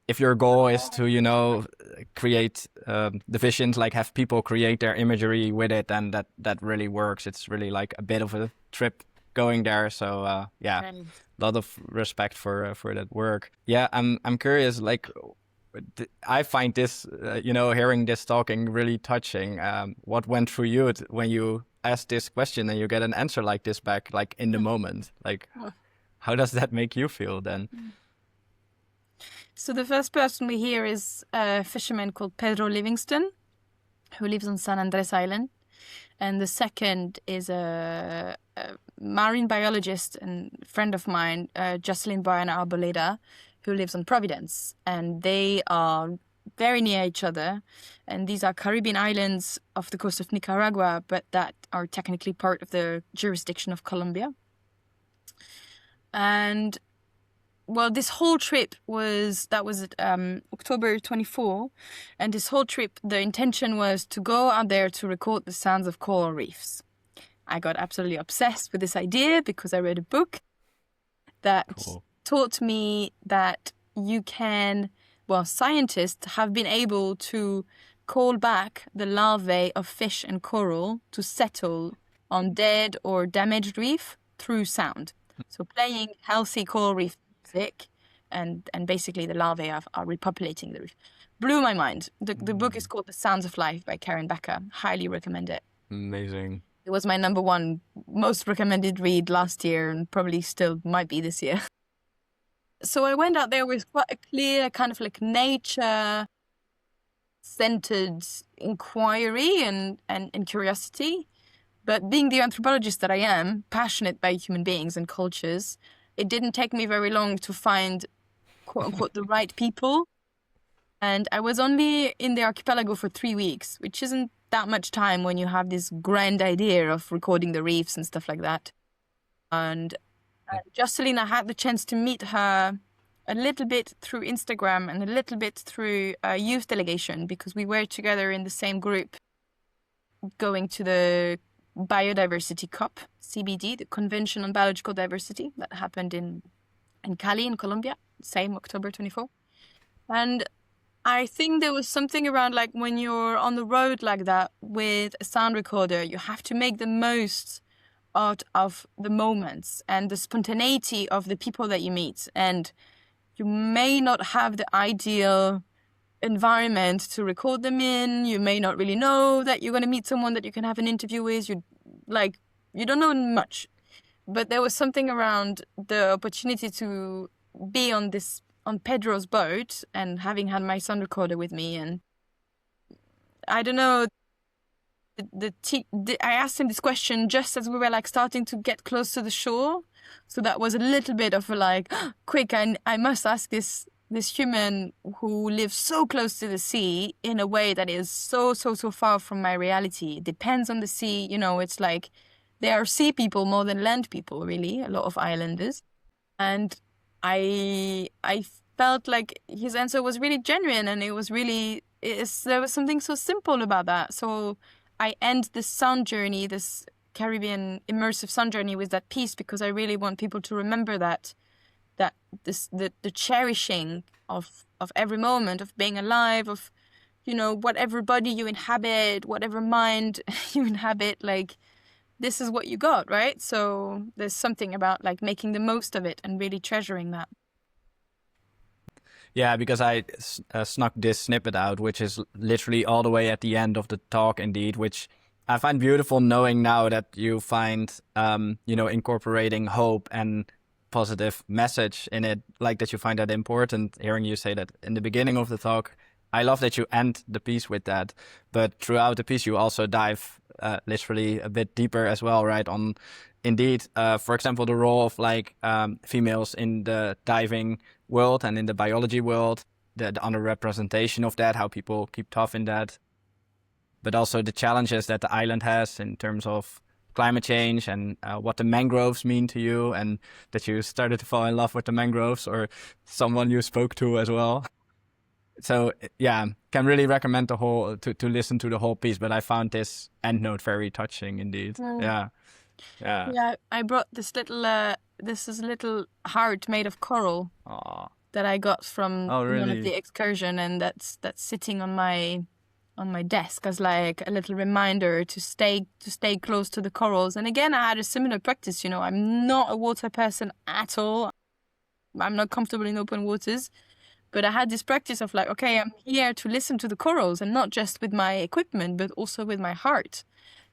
if your goal is to, you know, create the visions, like have people create their imagery with it, and that really works. It's really like a bit of a trip going there. So a lot of respect for that work. Yeah, I'm curious. Like, I find this, hearing this talking really touching. What went through you when you asked this question and you get an answer like this back, like in the moment? Like, how does that make you feel then? So the first person we hear is a fisherman called Pedro Livingston, who lives on San Andres Island. And the second is a marine biologist and friend of mine, Jocelyn Boyana Arboleda, who lives on Providence. And they are very near each other. And these are Caribbean islands off the coast of Nicaragua, but that are technically part of the jurisdiction of Colombia. And well, this whole trip was October 24, and this whole trip, the intention was to go out there to record the sounds of coral reefs. I got absolutely obsessed with this idea because I read a book that taught me that scientists have been able to call back the larvae of fish and coral to settle on dead or damaged reef through sound. So playing healthy coral reef music, and basically the larvae are repopulating the reef. Blew my mind. The book is called The Sounds of Life by Karen Becker. Highly recommend it. Amazing. It was my number one most recommended read last year, and probably still might be this year. So I went out there with quite a clear kind of like nature-centered inquiry and curiosity. But being the anthropologist that I am, passionate by human beings and cultures, it didn't take me very long to find, quote unquote, the right people. And I was only in the archipelago for 3 weeks, which isn't that much time when you have this grand idea of recording the reefs and stuff like that. And Jocelyn, I had the chance to meet her a little bit through Instagram and a little bit through a youth delegation, because we were together in the same group going to the Biodiversity COP, CBD, the Convention on Biological Diversity, that happened in Cali in Colombia, same October 24. And I think there was something around like when you're on the road like that with a sound recorder, you have to make the most out of the moments and the spontaneity of the people that you meet. And you may not have the ideal environment to record them in. You may not really know that you're going to meet someone that you can have an interview with. You don't know much. But there was something around the opportunity to be on Pedro's boat and having had my sound recorder with me. And I don't know, I asked him this question just as we were like starting to get close to the shore. So that was a little bit of a like, quick, I must ask this human who lives so close to the sea in a way that is so far from my reality. It depends on the sea. You know, it's like there are sea people more than land people, really, a lot of islanders. And I felt like his answer was really genuine, and there was something so simple about that. So I end this sound journey, this Caribbean immersive sound journey, with that piece, because I really want people to remember that the cherishing of every moment of being alive, of, you know, whatever body you inhabit, whatever mind you inhabit, like this is what you got, right? So there's something about like making the most of it and really treasuring that. Yeah, because I snuck this snippet out, which is literally all the way at the end of the talk, indeed, which I find beautiful, knowing now that you find, incorporating hope and positive message in it, like that you find that important. Hearing you say that in the beginning of the talk, I love that you end the piece with that. But throughout the piece, you also dive literally a bit deeper as well, right? On indeed, for example, the role of like females in the diving world and in the biology world, the underrepresentation of that, how people keep tough in that, but also the challenges that the island has in terms of climate change and what the mangroves mean to you, and that you started to fall in love with the mangroves, or someone you spoke to as well. So yeah, can really recommend to listen to the whole piece, but I found this end note very touching indeed. Yeah. I brought this little this is a little heart made of coral. Aww. That I got from really? one of the excursion, and that's sitting on my desk as like a little reminder to stay close to the corals. And again, I had a similar practice. You know, I'm not a water person at all. I'm not comfortable in open waters. But I had this practice of like, okay, I'm here to listen to the corals, and not just with my equipment, but also with my heart.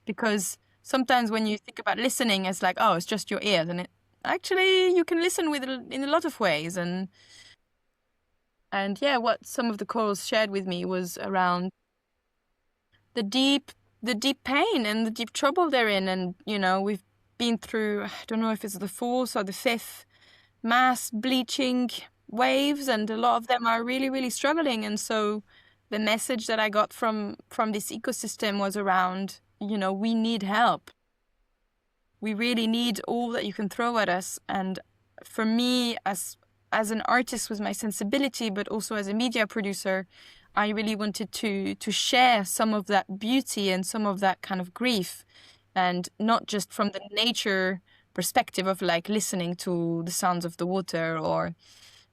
Because sometimes when you think about listening, it's like, oh, it's just your ears. And actually, you can listen in a lot of ways. And And yeah, what some of the corals shared with me was around the deep pain and the deep trouble they're in. And, we've been through, I don't know if it's the fourth or the fifth mass bleaching waves, and a lot of them are really, really struggling. And so the message that I got from this ecosystem was around, we need help. We really need all that you can throw at us. And for me, as an artist with my sensibility, but also as a media producer, I really wanted to share some of that beauty and some of that kind of grief, and not just from the nature perspective of like listening to the sounds of the water or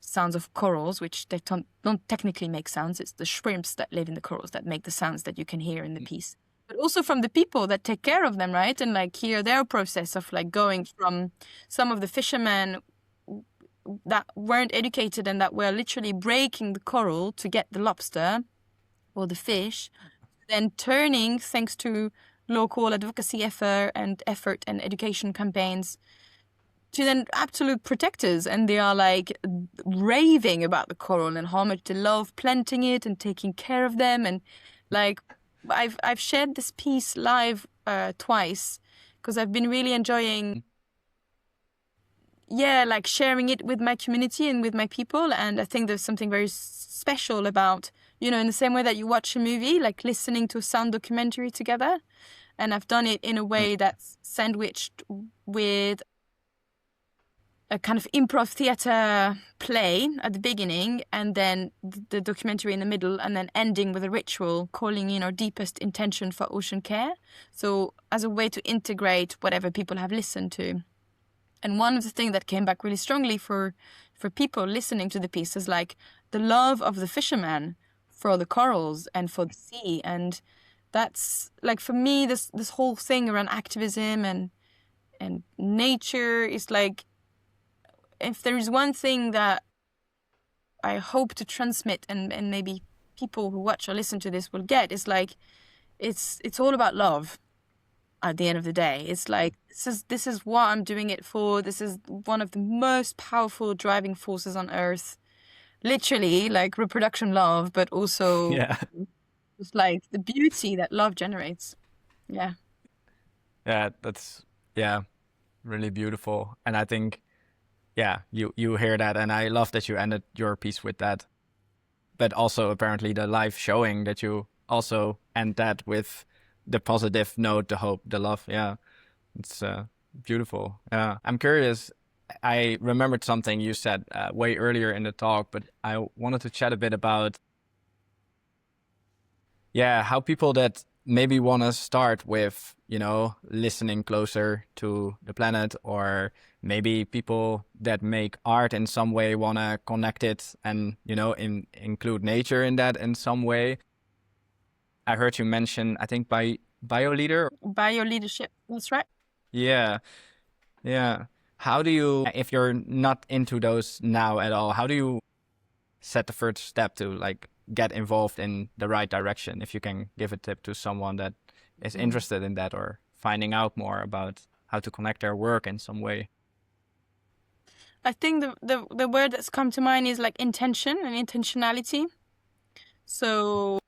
sounds of corals, which they don't technically make sounds. It's the shrimps that live in the corals that make the sounds that you can hear in the piece. But also from the people that take care of them, right? And like hear their process of like going from some of the fishermen that weren't educated and that were literally breaking the coral to get the lobster or the fish, then turning, thanks to local advocacy effort and education campaigns, to then absolute protectors. And they are like raving about the coral and how much they love planting it and taking care of them. And like I've shared this piece live twice because I've been really enjoying like sharing it with my community and with my people. And I think there's something very special about, in the same way that you watch a movie, like listening to a sound documentary together. And I've done it in a way that's sandwiched with a kind of improv theater play at the beginning, and then the documentary in the middle, and then ending with a ritual calling in our deepest intention for ocean care. So as a way to integrate whatever people have listened to. And one of the things that came back really strongly for people listening to the piece is like the love of the fisherman for the corals and for the sea. And that's like, for me, this whole thing around activism and nature is like, if there is one thing that I hope to transmit and maybe people who watch or listen to this will get, is like, it's all about love. At the end of the day, it's like, this is what I'm doing it for. This is one of the most powerful driving forces on earth, literally, like reproduction love, but also it's like the beauty that love generates. That's really beautiful. And I think you hear that, and I love that you ended your piece with that, but also apparently the live showing that you also end that with the positive note, the hope, the love. It's beautiful. I'm curious, I remembered something you said way earlier in the talk, but I wanted to chat a bit about how people that maybe want to start with, listening closer to the planet, or maybe people that make art in some way want to connect it and, include nature in that in some way. I heard you mention, I think, Bioleadership, that's right. Yeah. How do you, if you're not into those now at all, how do you set the first step to like get involved in the right direction? If you can give a tip to someone that is interested in that or finding out more about how to connect their work in some way. I think the word that's come to mind is like intention and intentionality. So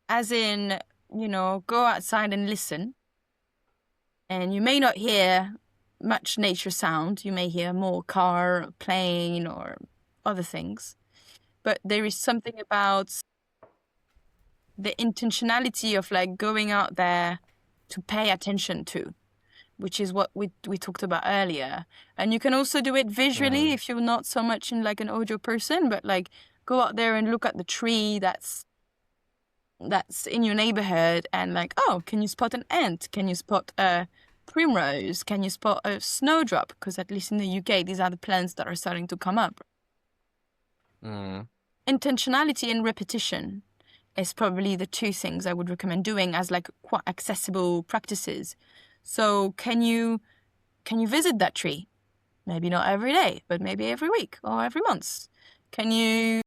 as in, go outside and listen. And you may not hear much nature sound. You may hear more car, plane, or other things. But there is something about the intentionality of like going out there to pay attention to, which is what we talked about earlier. And you can also do it visually if you're not so much in like an audio person, but like go out there and look at the tree that's in your neighborhood, and like, oh, can you spot an ant? Can you spot a primrose? Can you spot a snowdrop? Because at least in the UK, these are the plants that are starting to come up. Intentionality and repetition is probably the two things I would recommend doing as like quite accessible practices. So can you visit that tree? Maybe not every day, but maybe every week or every month. Can you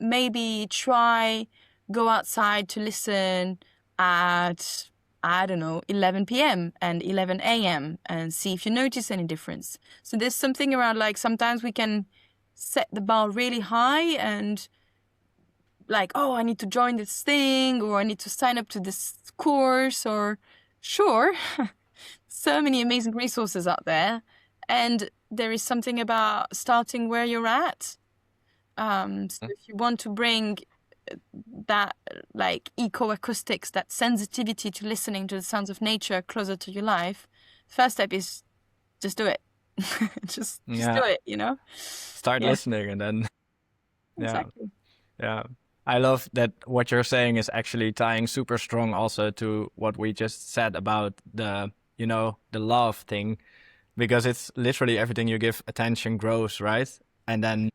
maybe try go outside to listen at, 11 p.m. and 11 a.m. and see if you notice any difference. So there's something around like sometimes we can set the bar really high and like, oh, I need to join this thing, or I need to sign up to this course, or sure, so many amazing resources out there. And there is something about starting where you're at. So if you want to bring that like ecoacoustics, that sensitivity to listening to the sounds of nature closer to your life, first step is just do it. just do it, you know? Start listening and then Exactly. Yeah. I love that what you're saying is actually tying super strong also to what we just said about the, you know, the love thing, because it's literally everything you give attention grows, right? And then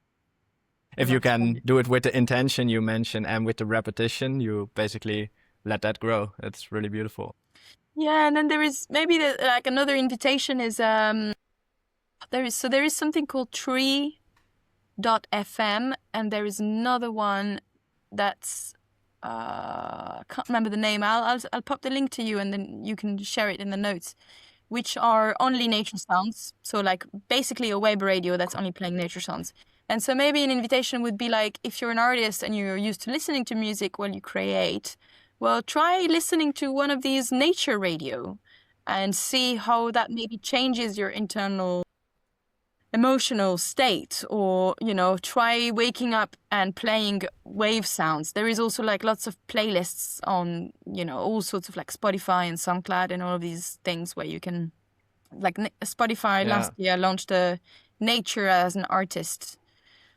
if you can do it with the intention you mentioned and with the repetition, you basically let that grow. It's really beautiful. Yeah, and then there is maybe like another invitation is there is something called tree.fm, and there is another one that's I can't remember the name. I'll pop the link to you, and then you can share it in the notes, which are only nature sounds. So like basically a web radio that's only playing nature sounds. And so maybe an invitation would be like, if you're an artist and you're used to listening to music while you create, well, try listening to one of these nature radio and see how that maybe changes your internal emotional state. Or, you know, try waking up and playing wave sounds. There is also like lots of playlists on, you know, all sorts of like Spotify and SoundCloud and all of these things where you can, like Spotify last year launched a nature as an artist.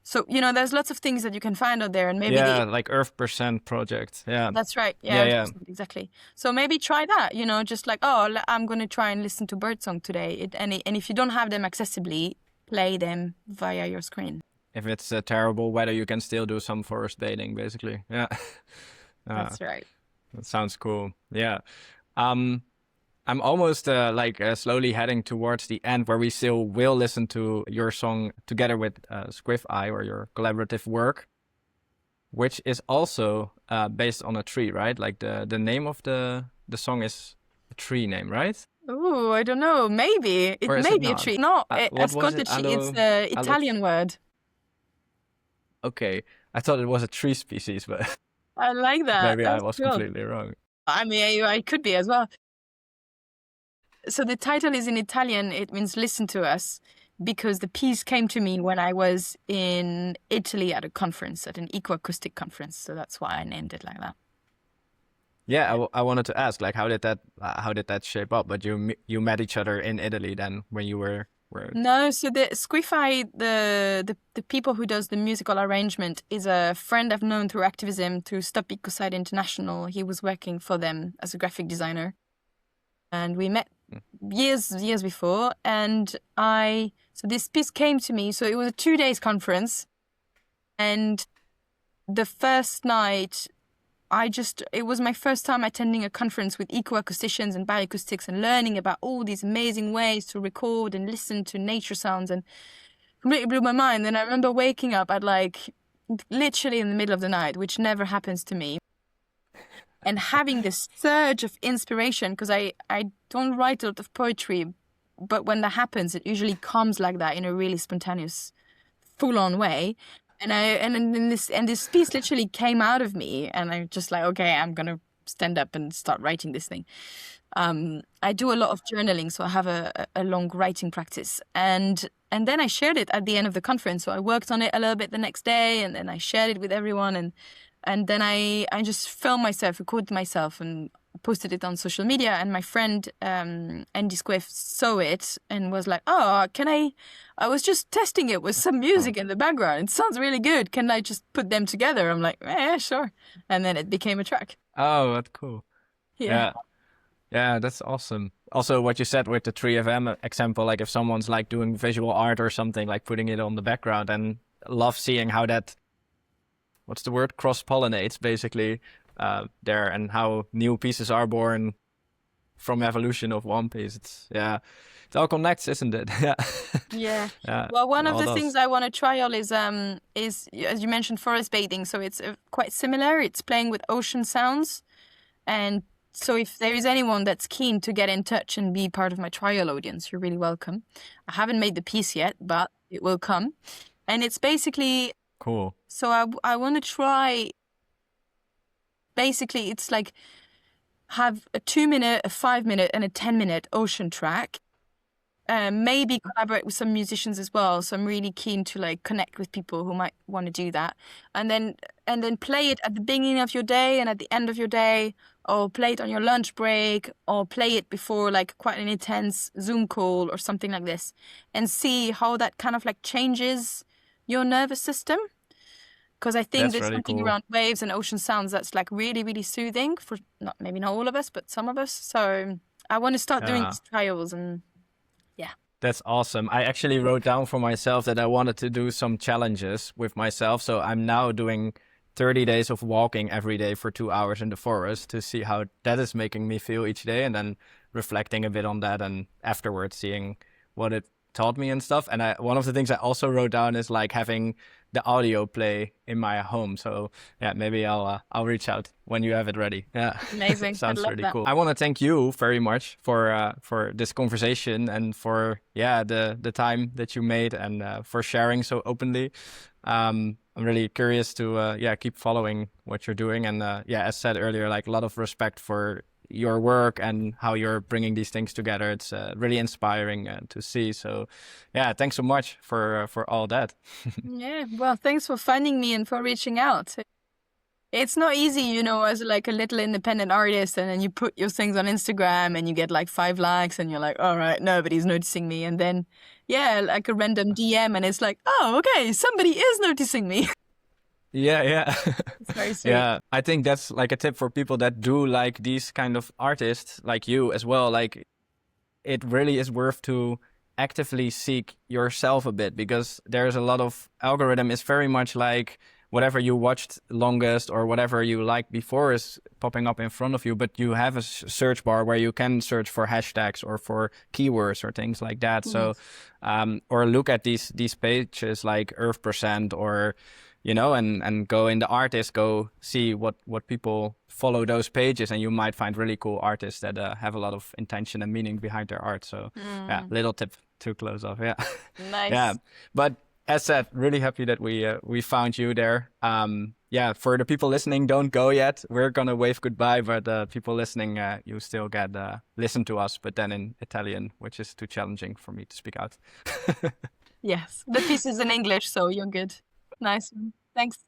So, you know, there's lots of things that you can find out there, and maybe like Earth Percent project. Yeah, that's right. Yeah. Exactly. So maybe try that. You know, just like, oh, I'm going to try and listen to birdsong today. And if you don't have them accessibly, play them via your screen. If it's terrible weather, you can still do some forest bathing, basically. Yeah, that's right. That sounds cool. Yeah. I'm almost slowly heading towards the end, where we still will listen to your song together with Squiff Eye, or your collaborative work, which is also based on a tree, right? Like the name of the song is a tree name, right? Oh, I don't know. Maybe it may be a tree. No, ascoltaci. It's an Italian word. Okay, I thought it was a tree species, but I like that. Maybe I was completely wrong. I mean, I could be as well. So the title is in Italian. It means listen to us, because the piece came to me when I was in Italy at a conference, at an ecoacoustic conference. So that's why I named it like that. Yeah, I wanted to ask, like, how did that shape up? But you met each other in Italy then when you were. No, so the Squiffy, the people who does the musical arrangement, is a friend I've known through Activism, through Stop Ecocide International. He was working for them as a graphic designer, and we met years before. And so this piece came to me. So it was a 2 days conference, and the first night, it was my first time attending a conference with ecoacousticians and bioacoustics, and learning about all these amazing ways to record and listen to nature sounds, and completely blew my mind. And I remember waking up at like literally in the middle of the night, which never happens to me, and having this surge of inspiration, because I don't write a lot of poetry, but when that happens, it usually comes like that in a really spontaneous, full-on way. And this piece literally came out of me, and I'm just like, okay, I'm gonna stand up and start writing this thing. I do a lot of journaling, so I have a long writing practice, and then I shared it at the end of the conference. So I worked on it a little bit the next day, and then I shared it with everyone, and then I just filmed myself, recorded myself, and posted it on social media. And my friend Andy Squiff saw it and was like, oh, I was just testing it with some music in the background. It sounds really good. Can I just put them together? I'm like, yeah, sure. And then it became a track. Oh, that's cool. Yeah, that's awesome. Also, what you said with the 3FM example, like if someone's like doing visual art or something, like putting it on the background, and love seeing how that, what's the word, cross-pollinates basically there, and how new pieces are born from evolution of one piece. It all connects, isn't it? Yeah. Well, one of the things I want to trial is as you mentioned, forest bathing. So it's quite similar. It's playing with ocean sounds, and so if there is anyone that's keen to get in touch and be part of my trial audience, you're really welcome. I haven't made the piece yet, but it will come. And it's basically, Cool. so I want to try, basically it's like have a 2-minute, a 5-minute and a 10-minute ocean track. Maybe collaborate with some musicians as well. So I'm really keen to like connect with people who might want to do that. And then play it at the beginning of your day and at the end of your day, or play it on your lunch break, or play it before like quite an intense Zoom call or something like this, and see how that kind of like changes your nervous system. Because I think That's there's really something cool. around waves and ocean sounds that's like really, really soothing for maybe not all of us, but some of us. So I want to start doing Yeah. these trials, and That's awesome. I actually wrote down for myself that I wanted to do some challenges with myself. So I'm now doing 30 days of walking every day for 2 hours in the forest to see how that is making me feel each day, and then reflecting a bit on that, and afterwards seeing what it taught me and stuff. And one of the things I also wrote down is like having the audio play in my home. So yeah, maybe I'll reach out when you have it ready. Yeah, amazing. I'd sounds love really that. cool. I want to thank you very much for this conversation, and for the time that you made, and for sharing so openly. I'm really curious to keep following what you're doing, and as said earlier, like a lot of respect for your work and how you're bringing these things together. It's really inspiring to see. So yeah, thanks so much for all that. Yeah, well, thanks for finding me and for reaching out. It's not easy, you know, as like a little independent artist, and then you put your things on Instagram and you get like 5 likes and you're like, all right, nobody's noticing me. And then, yeah, like a random DM and it's like, oh, okay, somebody is noticing me. Yeah. It's very sweet. Yeah, I think that's like a tip for people that do like these kind of artists like you as well. Like, it really is worth to actively seek yourself a bit, because there's a lot of algorithm is very much like whatever you watched longest or whatever you liked before is popping up in front of you, but you have a search bar where you can search for hashtags or for keywords or things like that. So or look at these pages like Earth Percent, or you know, and go in the artist, go see what people follow those pages, and you might find really cool artists that have a lot of intention and meaning behind their art. So yeah, little tip to close off. Yeah. Nice. Yeah, but as said, really happy that we found you there. For the people listening, don't go yet. We're gonna wave goodbye, but people listening, you still get listen to us, but then in Italian, which is too challenging for me to speak out. Yes, the piece is in English, so you're good. Nice one. Thanks.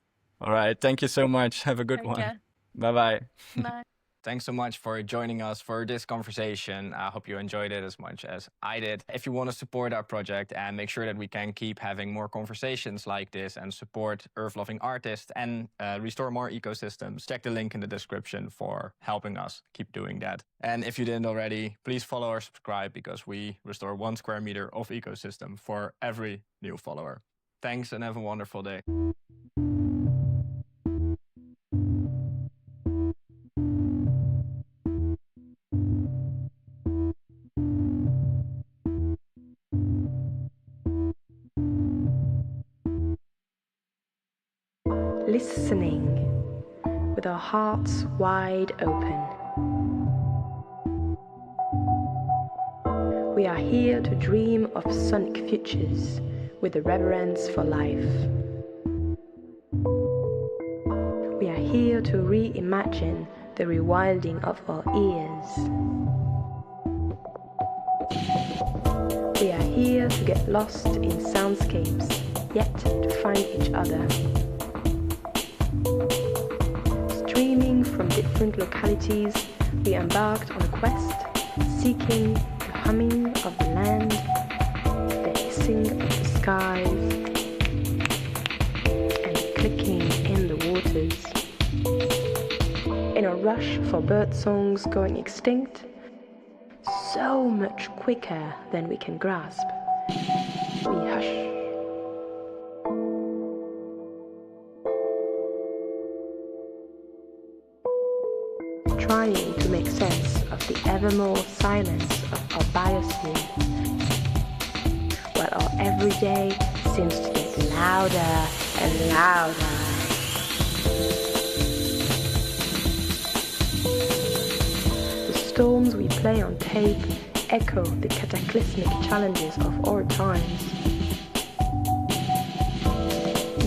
All right, thank you so much. Have a good Take one. care. Bye-bye. Bye. Thanks so much for joining us for this conversation. I hope you enjoyed it as much as I did. If you want to support our project and make sure that we can keep having more conversations like this and support earth-loving artists and restore more ecosystems, check the link in the description for helping us keep doing that. And if you didn't already, please follow or subscribe, because we restore 1 square meter of ecosystem for every new follower. Thanks, and have a wonderful day. Listening with our hearts wide open. We are here to dream of sonic futures with a reverence for life. We are here to reimagine the rewilding of our ears. We are here to get lost in soundscapes, yet to find each other. Streaming from different localities, we embarked on a quest, seeking the humming of the land, the hissing of the skies, and the clicking in the waters. In a rush for bird songs going extinct, so much quicker than we can grasp, we hush. Trying to make sense of the evermore silence of our biosphere, while our everyday seems to get louder and louder. The storms we play on tape echo the cataclysmic challenges of our times.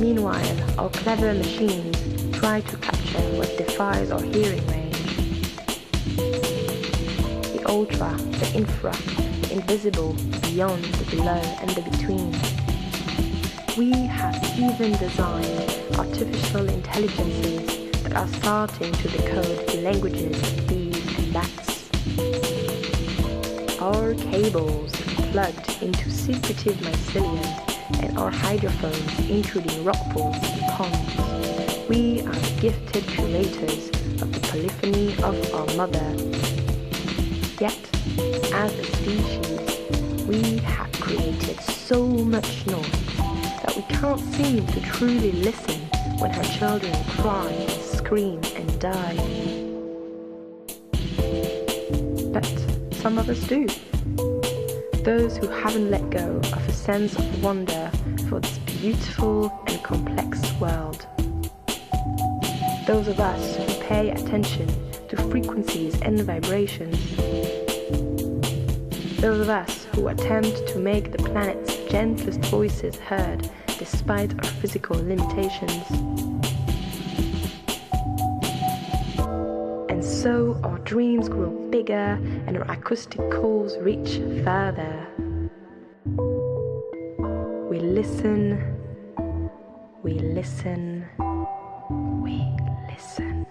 Meanwhile, our clever machines try to capture what defies our hearing range. The ultra, the infra, the invisible, the beyond, the below, and the between. We have even designed artificial intelligences that are starting to decode the languages of bees and bats. Our cables plugged into secretive mycelium and our hydrophones intruding rock pools and ponds. We are the gifted curators of the polyphony of our mother. Yet, as a species, we have created so much noise that we can't seem to truly listen when her children cry and scream and die. But some of us do. Those who haven't let go of a sense of wonder for this beautiful and complex world. Those of us who pay attention to frequencies and vibrations. Those of us who attempt to make the planet's gentlest voices heard despite our physical limitations. And so our dreams grow bigger and our acoustic calls reach further. We listen, we listen, we listen.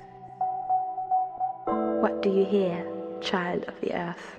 What do you hear, child of the earth?